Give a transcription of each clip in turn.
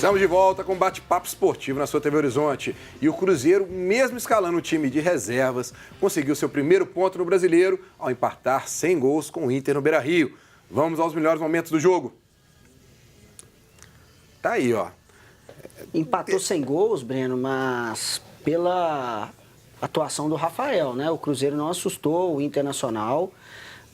Estamos de volta com bate-papo esportivo na sua TV Horizonte. E o Cruzeiro, mesmo escalando o time de reservas, conseguiu seu primeiro ponto no Brasileiro ao empatar 100 gols com o Inter no Beira-Rio. Vamos aos melhores momentos do jogo. Tá aí, ó. Empatou 100 gols, Breno, mas pela atuação do Rafael, né? O Cruzeiro não assustou o Internacional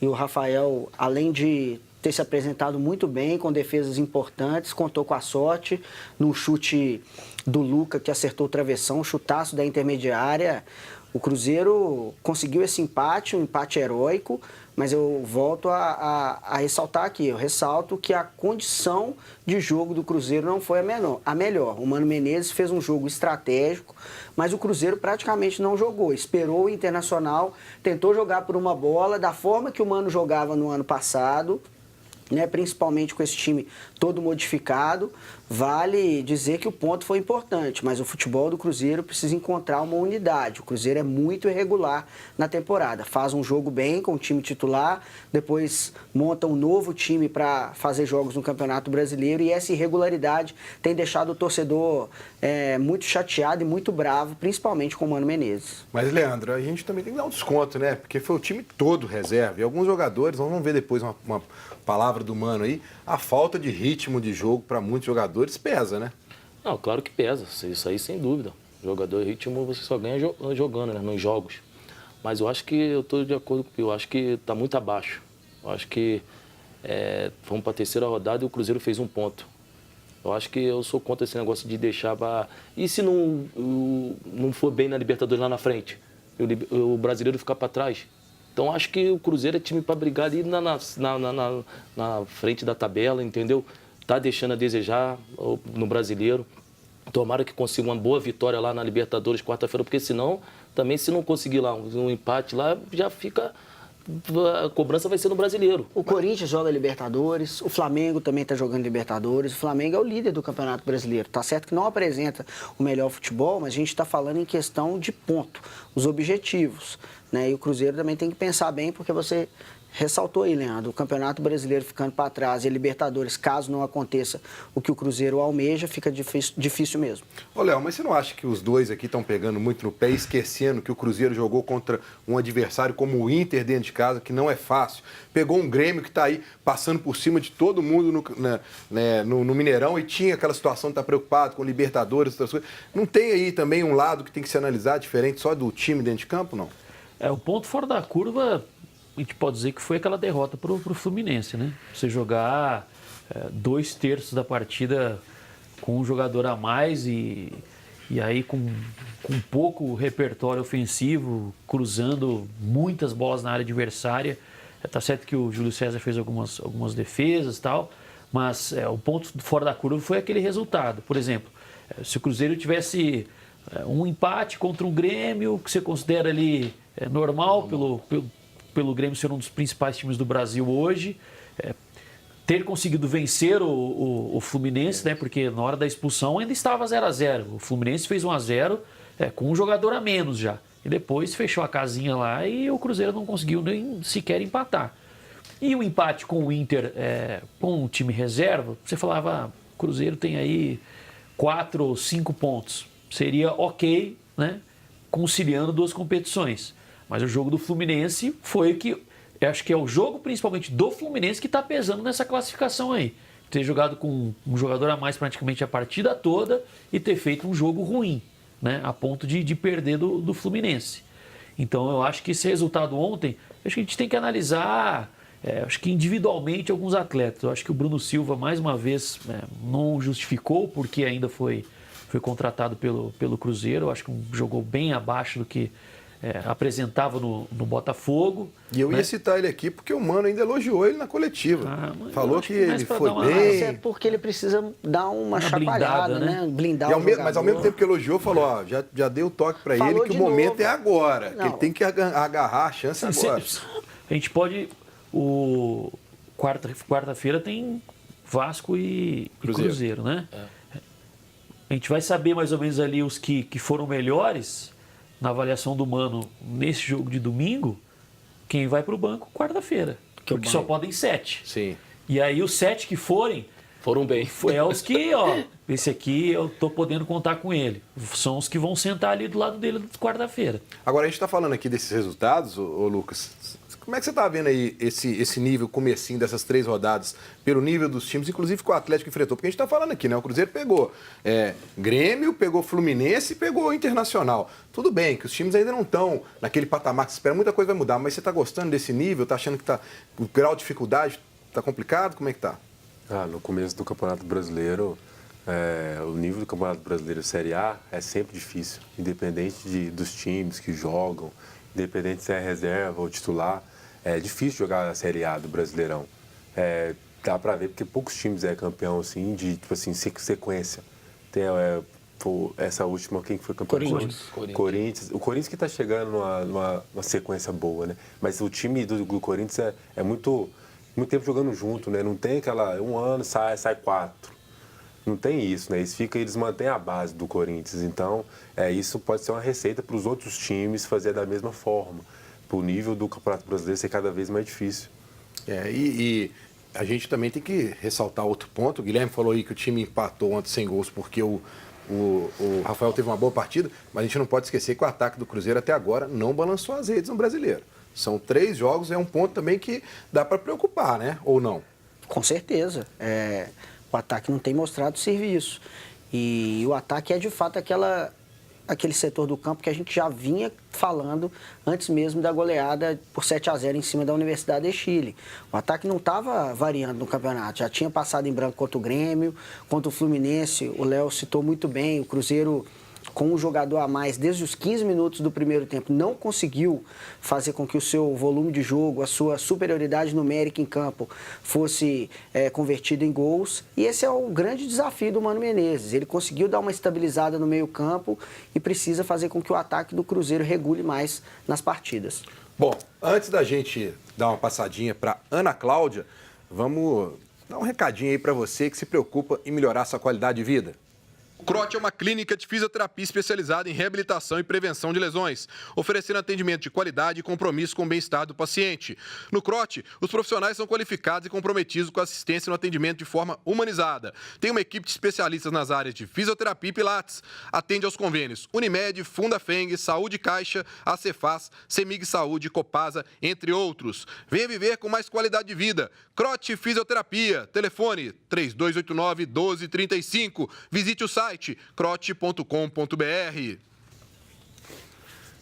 e o Rafael, além de ter se apresentado muito bem, com defesas importantes, contou com a sorte num chute do Luca, que acertou o travessão, um chutaço da intermediária. O Cruzeiro conseguiu esse empate, um empate heróico, mas eu volto a ressaltar aqui, eu ressalto que a condição de jogo do Cruzeiro não foi a melhor. O Mano Menezes fez um jogo estratégico, mas o Cruzeiro praticamente não jogou. Esperou o Internacional, tentou jogar por uma bola, da forma que o Mano jogava no ano passado, né, principalmente com esse time todo modificado. Vale dizer que o ponto foi importante, mas o futebol do Cruzeiro precisa encontrar uma unidade. O Cruzeiro é muito irregular na temporada. Faz um jogo bem com o time titular, depois monta um novo time para fazer jogos no Campeonato Brasileiro, e essa irregularidade tem deixado o torcedor muito chateado e muito bravo, principalmente com o Mano Menezes. Mas, Leandro, a gente também tem que dar um desconto, né? Porque foi o time todo reserva. E alguns jogadores, vamos ver depois uma palavra do Mano aí, a falta de ritmo de jogo para muitos jogadores pesa, né? Não, claro que pesa, isso aí sem dúvida. Jogador ritmo você só ganha jogando, né, nos jogos. Mas eu acho que eu estou de acordo com o Pio, eu acho que está muito abaixo. Eu acho que vamos para a terceira rodada e o Cruzeiro fez um ponto. Eu acho que eu sou contra esse negócio de deixar... E se não for bem na Libertadores lá na frente? O brasileiro ficar para trás? Então, acho que o Cruzeiro é time para brigar ali na frente da tabela, entendeu? Tá deixando a desejar no Brasileiro. Tomara que consiga uma boa vitória lá na Libertadores quarta-feira, porque senão, também se não conseguir lá um empate lá, já fica... A cobrança vai ser no Brasileiro. O Corinthians joga Libertadores, o Flamengo também está jogando Libertadores. O Flamengo é o líder do Campeonato Brasileiro. Tá certo que não apresenta o melhor futebol, mas a gente está falando em questão de ponto, os objetivos, né? E o Cruzeiro também tem que pensar bem, porque você ressaltou aí, Leandro, o Campeonato Brasileiro ficando para trás e a Libertadores, caso não aconteça o que o Cruzeiro almeja, fica difícil mesmo. Ô, Léo, mas você não acha que os dois aqui estão pegando muito no pé, esquecendo que o Cruzeiro jogou contra um adversário como o Inter dentro de casa, que não é fácil? Pegou um Grêmio que está aí passando por cima de todo mundo no Mineirão e tinha aquela situação de estar preocupado com Libertadores, outras coisas. Não tem aí também um lado que tem que se analisar diferente só do time dentro de campo, não? O ponto fora da curva... A gente pode dizer que foi aquela derrota para o Fluminense, né? Você jogar 2/3 da partida com um jogador a mais e aí com pouco repertório ofensivo, cruzando muitas bolas na área adversária. Tá certo que o Júlio César fez algumas defesas e tal, mas o ponto fora da curva foi aquele resultado. Por exemplo, se o Cruzeiro tivesse um empate contra um Grêmio, que você considera ali normal pelo Grêmio ser um dos principais times do Brasil hoje, ter conseguido vencer o Fluminense, né, porque na hora da expulsão ainda estava 0-0. O Fluminense fez 1-0 com um jogador a menos já. E depois fechou a casinha lá e o Cruzeiro não conseguiu nem sequer empatar. E o empate com o Inter, com o time reserva, você falava, o Cruzeiro tem aí 4 ou 5 pontos. Seria ok, né, conciliando duas competições. Mas o jogo do Fluminense foi o que... Eu acho que é o jogo, principalmente do Fluminense, que está pesando nessa classificação aí. Ter jogado com um jogador a mais praticamente a partida toda e ter feito um jogo ruim, né? A ponto de perder do Fluminense. Então, eu acho que esse resultado ontem, acho que a gente tem que analisar, acho que individualmente, alguns atletas. Eu acho que o Bruno Silva, mais uma vez, não justificou, porque ainda foi contratado pelo Cruzeiro. Eu acho que jogou bem abaixo do que... apresentava no Botafogo. E eu ia citar ele aqui porque o Mano ainda elogiou ele na coletiva. Falou que ele foi bem. Isso é porque ele precisa dar uma chacoalhada, né? Blindar mas ao mesmo tempo que elogiou, falou, já deu o toque para ele que o momento é agora. Que ele tem que agarrar a chance agora. A gente pode... Quarta-feira tem Vasco e Cruzeiro, né? A gente vai saber mais ou menos ali os que foram melhores... na avaliação do Mano nesse jogo de domingo, quem vai para o banco quarta-feira. Porque só podem 7. Sim. E aí os 7 que forem Foram bem. É os que, ó, esse aqui eu tô podendo contar com ele. São os que vão sentar ali do lado dele quarta-feira. Agora, a gente está falando aqui desses resultados, ô Lucas. Como é que você está vendo aí esse nível, comecinho dessas 3 rodadas, pelo nível dos times, inclusive com o Atlético enfrentou? Porque a gente está falando aqui, né? O Cruzeiro pegou Grêmio, pegou Fluminense e pegou Internacional. Tudo bem que os times ainda não estão naquele patamar que se espera, muita coisa vai mudar, mas você está gostando desse nível? Está achando que o grau de dificuldade está complicado? Como é que está? No começo do Campeonato Brasileiro, o nível do Campeonato Brasileiro Série A é sempre difícil, independente dos times que jogam, independente se é reserva ou titular. É difícil jogar a Série A do Brasileirão. Dá pra ver, porque poucos times é campeão, assim, de, tipo assim, sequência. Tem essa última, quem foi campeão? Corinthians. O Corinthians que tá chegando numa sequência boa, né? Mas o time do Corinthians é muito tempo jogando junto, né? Não tem aquela, um ano, sai 4. Não tem isso, né? Eles mantêm a base do Corinthians. Então, isso pode ser uma receita para os outros times fazer da mesma forma. Para o nível do Campeonato Brasileiro ser cada vez mais difícil. E a gente também tem que ressaltar outro ponto. O Guilherme falou aí que o time empatou ontem sem gols porque o Rafael teve uma boa partida, mas a gente não pode esquecer que o ataque do Cruzeiro até agora não balançou as redes no Brasileiro. São 3 jogos, é um ponto também que dá para preocupar, né? Ou não? Com certeza. O ataque não tem mostrado serviço. E o ataque é, de fato, aquele setor do campo que a gente já vinha falando antes mesmo da goleada por 7-0 em cima da Universidade de Chile. O ataque não estava variando no campeonato, já tinha passado em branco contra o Grêmio, contra o Fluminense, o Léo citou muito bem, o Cruzeiro com um jogador a mais desde os 15 minutos do primeiro tempo não conseguiu fazer com que o seu volume de jogo, a sua superioridade numérica em campo fosse convertido em gols. E esse é o grande desafio do Mano Menezes. Ele conseguiu dar uma estabilizada no meio campo e precisa fazer com que o ataque do Cruzeiro regule mais nas partidas. Bom, antes da gente dar uma passadinha para Ana Cláudia, vamos dar um recadinho aí para você que se preocupa em melhorar sua qualidade de vida. O CROT é uma clínica de fisioterapia especializada em reabilitação e prevenção de lesões, oferecendo atendimento de qualidade e compromisso com o bem-estar do paciente. No CROT, os profissionais são qualificados e comprometidos com a assistência no atendimento de forma humanizada. Tem uma equipe de especialistas nas áreas de fisioterapia e pilates. Atende aos convênios Unimed, Fundafeng, Saúde Caixa, Acefaz, Semig Saúde, Copasa, entre outros. Venha viver com mais qualidade de vida. CROT Fisioterapia. Telefone 3289-1235. Visite o site crote.com.br.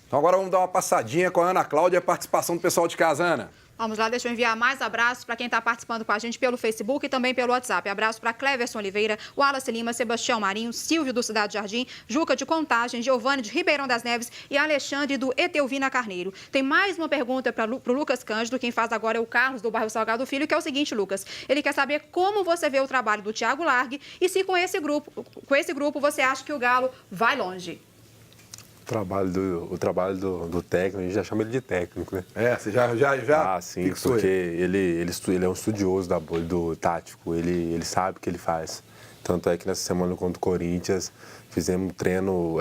Então agora vamos dar uma passadinha com a Ana Cláudia e a participação do pessoal de casa, Ana. Vamos lá, deixa eu enviar mais abraços para quem está participando com a gente pelo Facebook e também pelo WhatsApp. Abraço para Cleverson Oliveira, Wallace Lima, Sebastião Marinho, Silvio do Cidade Jardim, Juca de Contagem, Giovanni de Ribeirão das Neves e Alexandre do Etelvina Carneiro. Tem mais uma pergunta para o Lucas Cândido, quem faz agora é o Carlos do bairro Salgado Filho, que é o seguinte, Lucas. Ele quer saber como você vê o trabalho do Thiago Largue e se com esse grupo você acha que o Galo vai longe. O trabalho do técnico, a gente já chama ele de técnico, né? Você já sim, porque ele é um estudioso do tático, ele sabe o que ele faz. Tanto é que nessa semana contra o Corinthians, fizemos um treino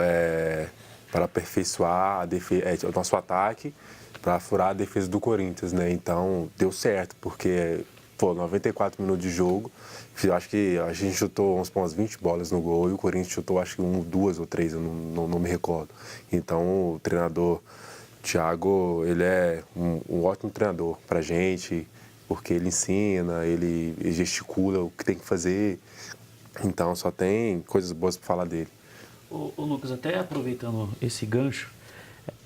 para aperfeiçoar o nosso ataque, para furar a defesa do Corinthians, né? Então, deu certo, porque 94 minutos de jogo, acho que a gente chutou umas 20 bolas no gol e o Corinthians chutou acho que 2 ou 3, eu não me recordo. Então o treinador Thiago, ele é um ótimo treinador pra gente, porque ele ensina, ele gesticula o que tem que fazer, então só tem coisas boas para falar dele. Ô Lucas, até aproveitando esse gancho,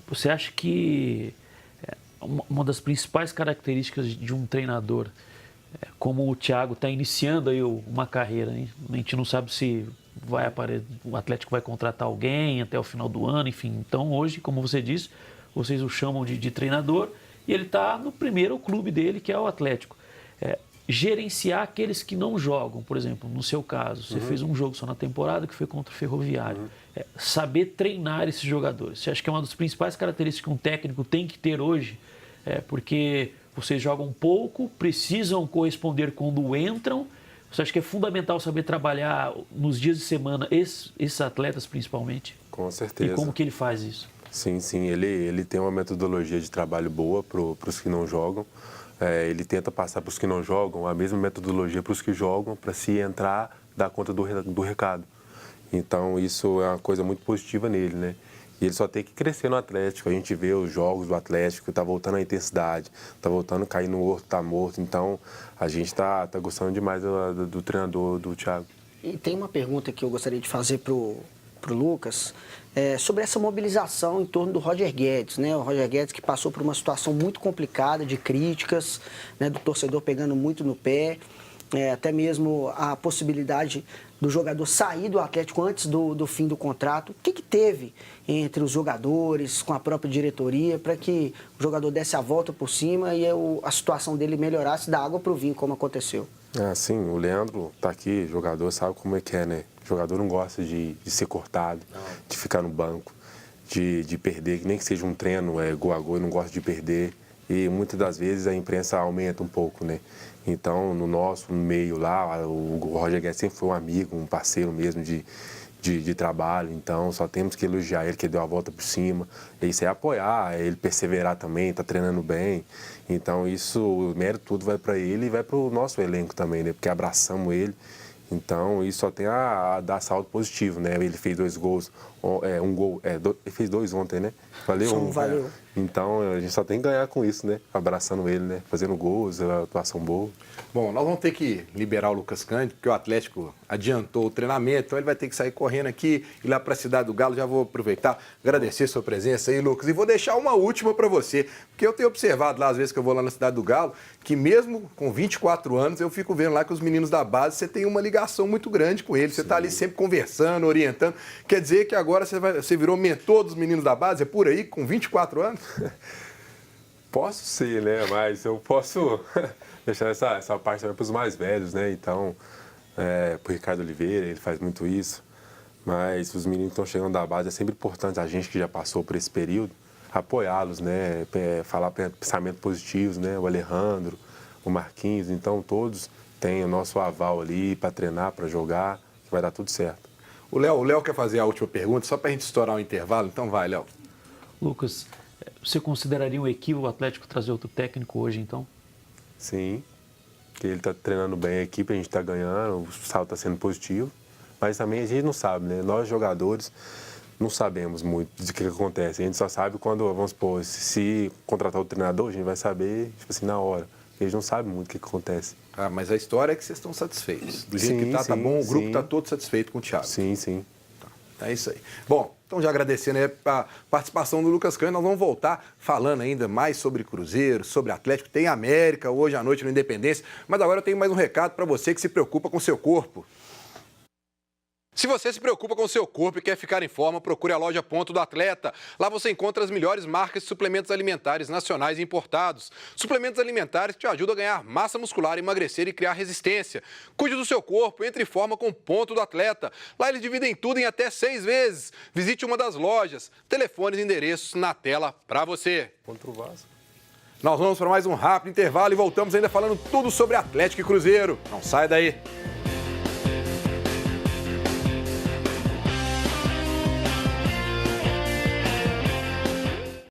você acha que uma das principais características de um treinador, como o Thiago está iniciando aí uma carreira, hein? A gente não sabe se o Atlético vai contratar alguém até o final do ano, enfim. Então hoje, como você disse, vocês o chamam de treinador e ele está no primeiro clube dele, que é o Atlético. Gerenciar aqueles que não jogam, por exemplo, no seu caso, você fez um jogo só na temporada que foi contra o Ferroviário. Saber treinar esses jogadores. Você acha que é uma das principais características que um técnico tem que ter hoje? Porque vocês jogam pouco, precisam corresponder quando entram. Você acha que é fundamental saber trabalhar nos dias de semana esses atletas principalmente? Com certeza. E como que ele faz isso? Sim, sim. Ele tem uma metodologia de trabalho boa para os que não jogam. Ele tenta passar para os que não jogam a mesma metodologia para os que jogam, para se entrar, dar conta do recado. Então, isso é uma coisa muito positiva nele, né? E ele só tem que crescer no Atlético. A gente vê os jogos do Atlético, tá voltando a intensidade, tá voltando a cair no outro, tá morto. Então, a gente tá gostando demais do treinador, do Thiago. E tem uma pergunta que eu gostaria de fazer pro Lucas, sobre essa mobilização em torno do Roger Guedes, né? O Roger Guedes que passou por uma situação muito complicada de críticas, né? Do torcedor pegando muito no pé, até mesmo a possibilidade do jogador sair do Atlético antes do fim do contrato. O que teve entre os jogadores, com a própria diretoria, para que o jogador desse a volta por cima e a situação dele melhorasse da água para o vinho, como aconteceu? Sim, o Leandro tá aqui, jogador sabe como é que é, né? O jogador não gosta de ser cortado, de ficar no banco, de perder, nem que seja um treino, gol a gol, ele não gosta de perder. E muitas das vezes a imprensa aumenta um pouco, né? Então, no meio lá, o Roger Guedes sempre foi um amigo, um parceiro mesmo de trabalho. Então, só temos que elogiar ele, que deu a volta por cima. Isso é apoiar, ele perseverar também, tá treinando bem. Então, o mérito tudo vai para ele e vai para o nosso elenco também, né? Porque abraçamos ele. Então, isso só tem a dar saldo positivo, né? Ele fez 2 gols, ele fez 2 ontem, né? Valeu. Valeu. Então, a gente só tem que ganhar com isso, né? Abraçando ele, né? Fazendo gols, atuação boa. Bom, nós vamos ter que liberar o Lucas Cândido, porque o Atlético adiantou o treinamento, então ele vai ter que sair correndo aqui e lá para a Cidade do Galo. Já vou aproveitar, agradecer a sua presença aí, Lucas, e vou deixar uma última para você, porque eu tenho observado lá, às vezes que eu vou lá na Cidade do Galo, que mesmo com 24 anos, eu fico vendo lá que os meninos da base, você tem uma ligação muito grande com eles, você está ali sempre conversando, orientando. Quer dizer que agora você virou mentor dos meninos da base, é por aí, com 24 anos? Posso ser, né? Mas eu posso deixar essa parte também para os mais velhos, né? Então, para o Ricardo Oliveira, ele faz muito isso. Mas os meninos que estão chegando da base, é sempre importante a gente que já passou por esse período, apoiá-los, né? Falar pensamentos positivos, né? O Alejandro, o Marquinhos, então todos têm o nosso aval ali para treinar, para jogar, que vai dar tudo certo. O Léo quer fazer a última pergunta, só para a gente estourar o intervalo, então vai, Léo. Lucas, você consideraria um equívoco o Atlético trazer outro técnico hoje, então? Sim, porque ele está treinando bem a equipe, a gente está ganhando, o saldo está sendo positivo, mas também a gente não sabe, né? Nós, jogadores, não sabemos muito do que acontece. A gente só sabe quando, vamos supor, se contratar o treinador, a gente vai saber, tipo assim, na hora. Eles não sabem muito o que acontece. Mas a história é que vocês estão satisfeitos. Do jeito que tá bom, o grupo está todo satisfeito com o Thiago. Sim, sim. É isso aí. Bom, então já agradecendo aí a participação do Lucas Cândido, nós vamos voltar falando ainda mais sobre Cruzeiro, sobre Atlético. Tem América hoje à noite no Independência, mas agora eu tenho mais um recado para você que se preocupa com seu corpo. Se você se preocupa com o seu corpo e quer ficar em forma, procure a loja Ponto do Atleta. Lá você encontra as melhores marcas de suplementos alimentares nacionais e importados. Suplementos alimentares que te ajudam a ganhar massa muscular, emagrecer e criar resistência. Cuide do seu corpo, entre em forma com Ponto do Atleta. Lá eles dividem tudo em até 6 vezes. Visite uma das lojas. Telefones e endereços na tela para você. Contra o Vasco. Nós vamos para mais um rápido intervalo e voltamos ainda falando tudo sobre Atlético e Cruzeiro. Não sai daí.